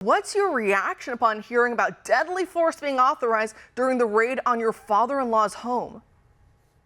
What's your reaction upon hearing about deadly force being authorized during the raid on your father-in-law's home?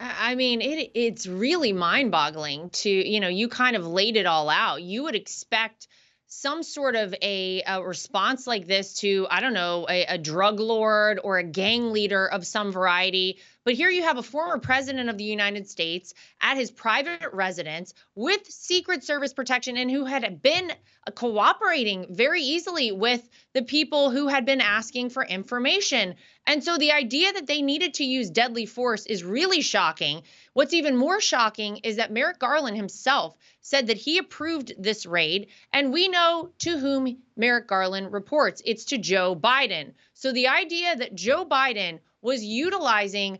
I mean, it's really mind-boggling to, you kind of laid it all out. You would expect some sort of a response like this to, I don't know, a drug lord or a gang leader of some variety. But here you have a former president of the United States at his private residence with Secret Service protection and who had been cooperating very easily with the people who had been asking for information. And so the idea that they needed to use deadly force is really shocking. What's even more shocking is that Merrick Garland himself said that he approved this raid, and we know to whom Merrick Garland reports. It's to Joe Biden. So the idea that Joe Biden was utilizing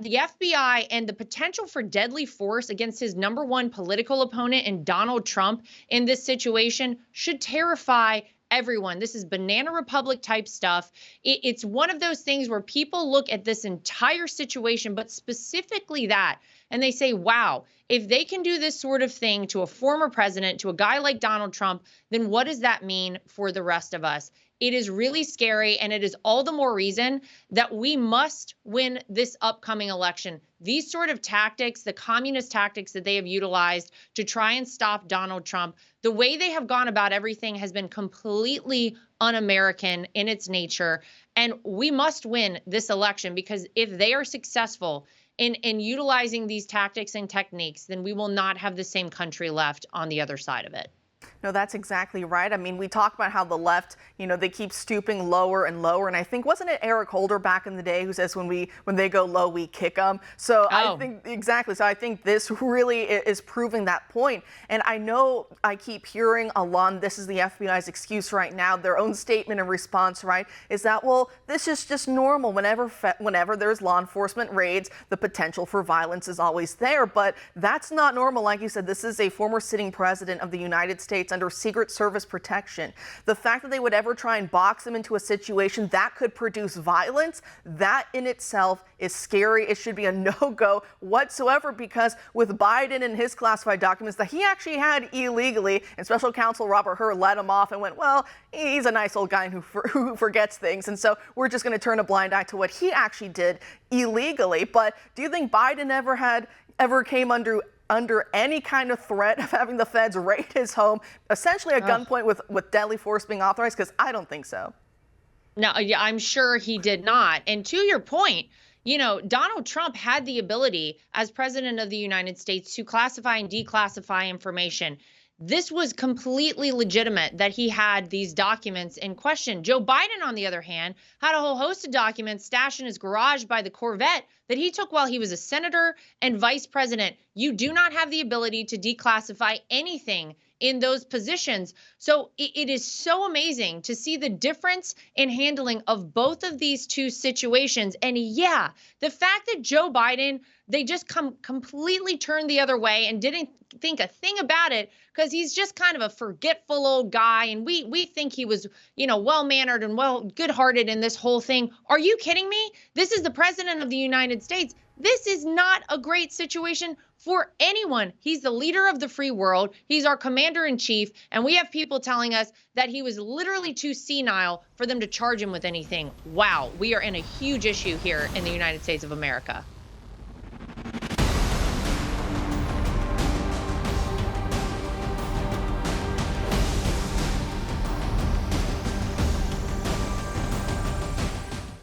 the FBI and the potential for deadly force against his #1 political opponent in Donald Trump in this situation should terrify everyone. This is Banana Republic type stuff. It's one of those things where people look at this entire situation, but specifically that, and they say, wow, if they can do this sort of thing to a former president, to a guy like Donald Trump, then what does that mean for the rest of us? It is really scary, and it is all the more reason that we must win this upcoming election. These sort of tactics, the communist tactics that they have utilized to try and stop Donald Trump, the way they have gone about everything has been completely un-American in its nature. And we must win this election, because if they are successful in utilizing these tactics and techniques, then we will not have the same country left on the other side of it. No, that's exactly right. I mean, we talk about how the left, they keep stooping lower and lower. And I think, wasn't it Eric Holder back in the day who says when they go low, we kick them? So I think exactly. So I think this really is proving that point. And I know I keep hearing along, this is the FBI's excuse right now. Their own statement in response, right, is that, well, this is just normal. Whenever there's law enforcement raids, the potential for violence is always there. But that's not normal. Like you said, this is a former sitting president of the United States under Secret Service protection. The fact that they would ever try and box him into a situation that could produce violence, that in itself is scary. It should be a no-go whatsoever, because with Biden and his classified documents that he actually had illegally, and Special Counsel Robert Hur let him off and went, well, he's a nice old guy who forgets things, and so we're just going to turn a blind eye to what he actually did illegally. But do you think Biden ever came under any kind of threat of having the feds raid his home, essentially at gunpoint with deadly force being authorized? Because I don't think so. No, yeah, I'm sure he did not. And to your point, Donald Trump had the ability as president of the United States to classify and declassify information. This was completely legitimate that he had these documents in question. Joe Biden, on the other hand, had a whole host of documents stashed in his garage by the Corvette that he took while he was a senator and vice president. You do not have the ability to declassify anything in those positions. So it is so amazing to see the difference in handling of both of these two situations. And yeah, the fact that Joe Biden, they just completely turned the other way and didn't think a thing about it, because he's just kind of a forgetful old guy. And we think he was, well-mannered and good-hearted in this whole thing. Are you kidding me? This is the president of the United States. This is not a great situation for anyone. He's the leader of the free world. He's our commander in chief. And we have people telling us that he was literally too senile for them to charge him with anything. Wow, we are in a huge issue here in the United States of America.